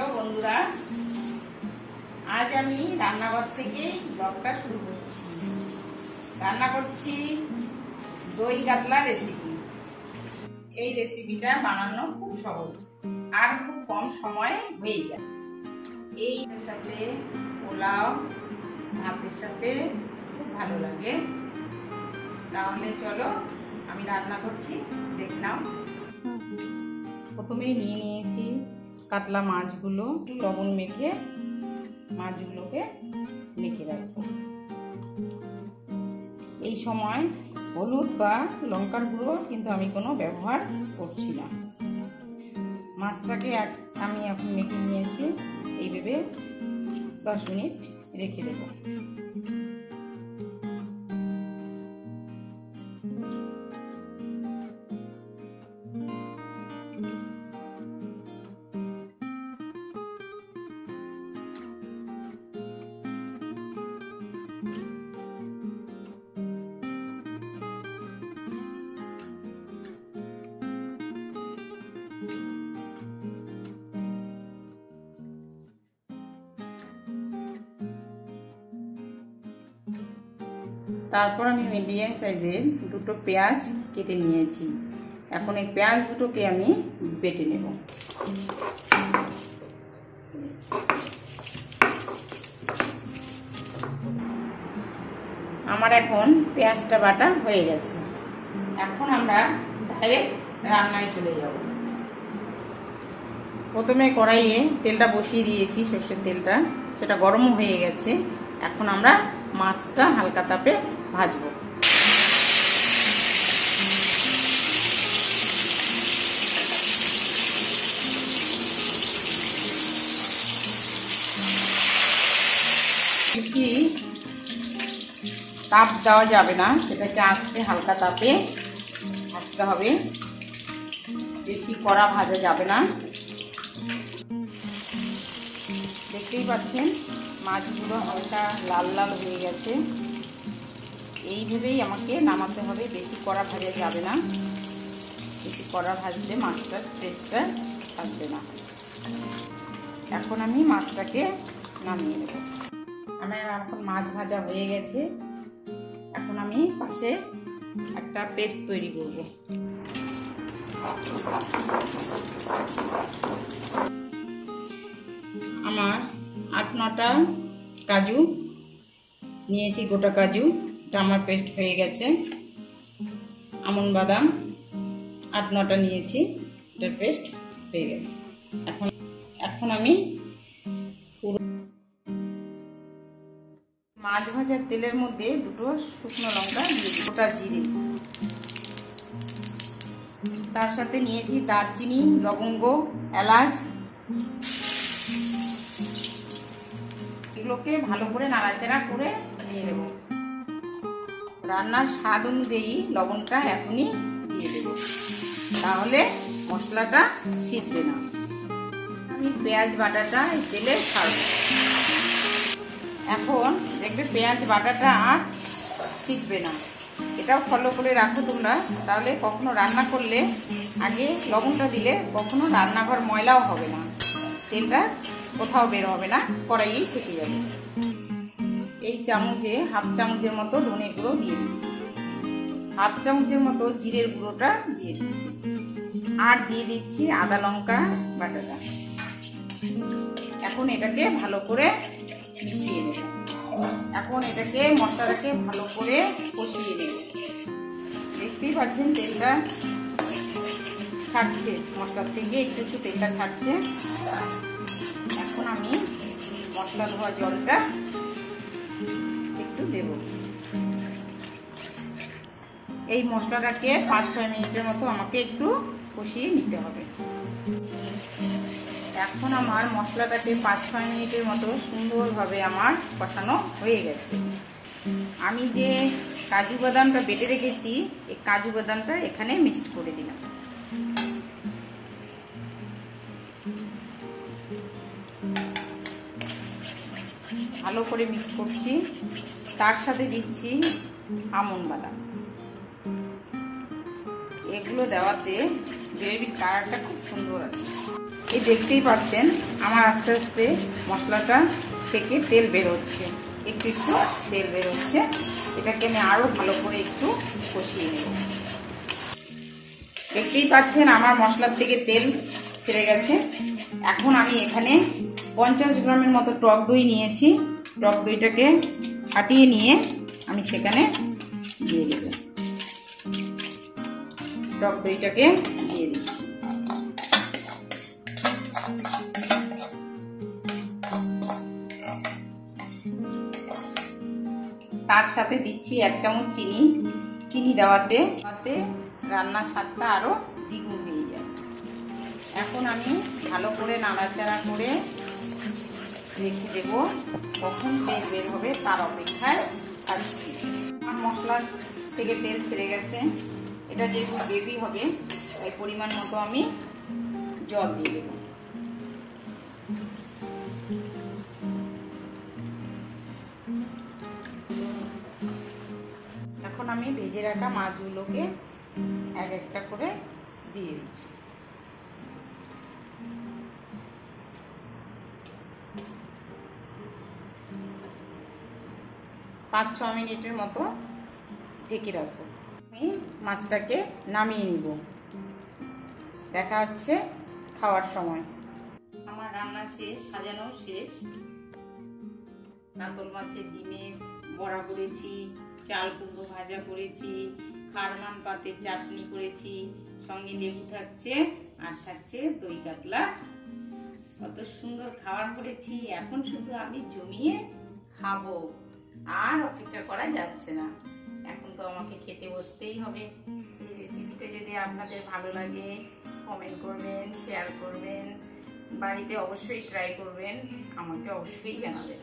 Hello বন্ধুরা, আজ আমি রান্নাঘর থেকে ব্লগটা শুরু করছি। রান্না করছি দই কাতলা রেসিপি। এই রেসিপিটা বানানো খুব সহজ আর খুব কম সময়ে হয়ে যায়। এই সাথে পোলাও ভাতের সাথে খুব ভালো লাগে। তাহলে চলো আমি রান্না করছি, দেখলাম। প্রথমেই নিয়ে নিয়েছি কাতলা মাছগুলো, একটু লবণ মেখে মাছগুলোকে মেখে রাখবো। এই সময় হলুদ বা লঙ্কার গুঁড়ো কিন্তু আমি কোনো ব্যবহার করছি না। মাছটাকে আমি এখন মেখে নিয়েছি, এইভাবে 10 মিনিট রেখে দেবো। তারপর আমি মিডিয়াম সাইজের দুটো পেঁয়াজ কেটে নিয়েছি। এখন এই পেঁয়াজ দুটোকে আমি বেটে নেব। আমার এখন পেঁয়াজটা বাটা হয়ে গেছে। এখন আমরা ডাইরেক্ট রান্নায় চলে যাব। প্রথমে কড়াইয়ে তেলটা বসিয়ে দিয়েছি, সর্ষের তেলটা, সেটা গরম হয়ে গেছে। এখন আমরা মাছটা হালকা তাপে ভাজবো। বেশি তাপ দেওয়া যাবে না, সেটাকে আস্তে হালকা তাপে ভাজতে হবে। বেশি কড়া ভাজা যাবে না। দেখতেই পাচ্ছেন মাছগুলো হালকা লাল লাল হয়ে গেছে। এইভাবেই আমাকে নামাতে হবে, বেশি কড়া ভাজা যাবে না। বেশি কড়া ভাজলে মাছটার টেস্টটা থাকবে না। এখন আমি মাছটাকে নামিয়ে নেব। আমার এখন মাছ ভাজা হয়ে গেছে। এখন আমি পাশে একটা পেস্ট তৈরি করব। আমার 8-9টা কাজু নিয়েছি, গোটা কাজু, এটা আমার পেস্ট হয়ে গেছে। আমন্ড বাদাম 8-9টা নিয়েছি, এটার পেস্ট হয়ে গেছে। এখন আমি পুরো মাছ ভাজার তেলের মধ্যে দুটো শুকনো লঙ্কা দিয়েছি, গোটা জিরে, তার সাথে নিয়েছি দারচিনি, লবঙ্গ, এলাচ। এগুলোকে ভালো করে নাড়াচাড়া করে নিয়ে নেব। রান্নার স্বাদ অনুযায়ী লবণটা এখনই দিয়ে দেব, তাহলে মশলাটা ছিটবে না। আমি পেঁয়াজ বাটাটা এই তেলে ছাড়ব। এখন দেখবে পেঁয়াজ বাটাটা আর ছিটবে না। এটাও ফলো করে রাখো তোমরা, তাহলে কখনো রান্না করলে আগে লবণটা দিলে কখনো রান্নাঘর ময়লাও হবে না, তেলটা কোথাও বের হবে না, কড়াইয়েই থেকে যাবে। এই চামচে হাফ চামচের মতো ধনে গুঁড়ো দিয়ে দিচ্ছি, হাফ চামচের মতো জিরের গুঁড়োটা দিয়ে দিচ্ছি, আর দিয়ে দিচ্ছি আদা লঙ্কা বাটাটা। এখন এটাকে ভালো করে মিশিয়ে নেব। এখন এটাকে মশলাটাকে ভালো করে কষিয়ে নেব। দেখতেই পাচ্ছেন তেলটা ছাড়ছে, মশলার থেকে একটু একটু তেলটা ছাড়ছে। এখন আমি মশলা ধোয়া জলটা একটু দেব। এই মশলাটাকে 5-6 মিনিটের মতো আমাকে একটু কষিয়ে নিতে হবে। এখন আমার মশলাটাকে 5-6 মিনিটের মতো সুন্দরভাবে আমার কষানো হয়ে গেছে। আমি যে কাজু বাদামটা বেটে রেখেছি, এই কাজু বাদামটা এখানে মিক্সড করে দিলাম। ভালো করে মিক্স করছি, তার সাথে দিচ্ছি আমন্ড বাদাম। এগুলো দেওয়াতে গ্রেভির কালারটা খুব সুন্দর আছে। এই দেখতেই পাচ্ছেন আমার আস্তে আস্তে মশলাটা থেকে তেল বেরোচ্ছে, একটু একটু তেল বেরোচ্ছে। এটাকে আমি আরও ভালো করে একটু কষিয়ে নেব। দেখতেই পাচ্ছেন আমার মশলার থেকে তেল ছেড়ে গেছে। এখন আমি এখানে 50 গ্রামের মতো টক দই নিয়েছি। টক দইটাকে ফাটিয়ে নিয়ে আমি সেখানে দিয়ে দেব। টক দইটাকে দিয়ে দিচ্ছি। তার সাথে দিচ্ছি 1 চামচ চিনি। চিনি দেওয়াতে রান্নার স্বাদটা আরো দ্বিগুণ হয়ে যায়। এখন আমি ভালো করে নাড়াচাড়া করে রেখে দেব। কখন তেল বের হবে তার অপেক্ষায় থাকছি। আমার মশলা থেকে তেল ছেড়ে গেছে। এটা যেহেতু গ্রেভি হবে তাই পরিমাণ মতো আমি জল দিয়ে দেব। এখন আমি ভেজে রাখা মাছগুলোকে এক একটা করে দিয়ে দিচ্ছি। পাঁচ 6 মিনিটের মতো ঢেকে রাখবো। আমি মাছটাকে নামিয়ে নিব। দেখা হচ্ছে খাওয়ার সময়। আমার রান্না শেষ, সাজানো শেষ। কাতল মাছের ডিমের বড়া করেছি, চাল কুমড়ো ভাজা করেছি, খারমান পাতের চাটনি করেছি, সঙ্গে লেবু থাকছে আর থাকছে দই কাতলা। কত সুন্দর খাবার করেছি। এখন শুধু আমি জমিয়ে খাবো, আর অপেক্ষা করা যাচ্ছে না। এখন তো আমাকে খেতে বসতেই হবে। এই রেসিপিটা যদি আপনাদের ভালো লাগে কমেন্ট করবেন, শেয়ার করবেন, বাড়িতে অবশ্যই ট্রাই করবেন, আমাকে অবশ্যই জানাবেন।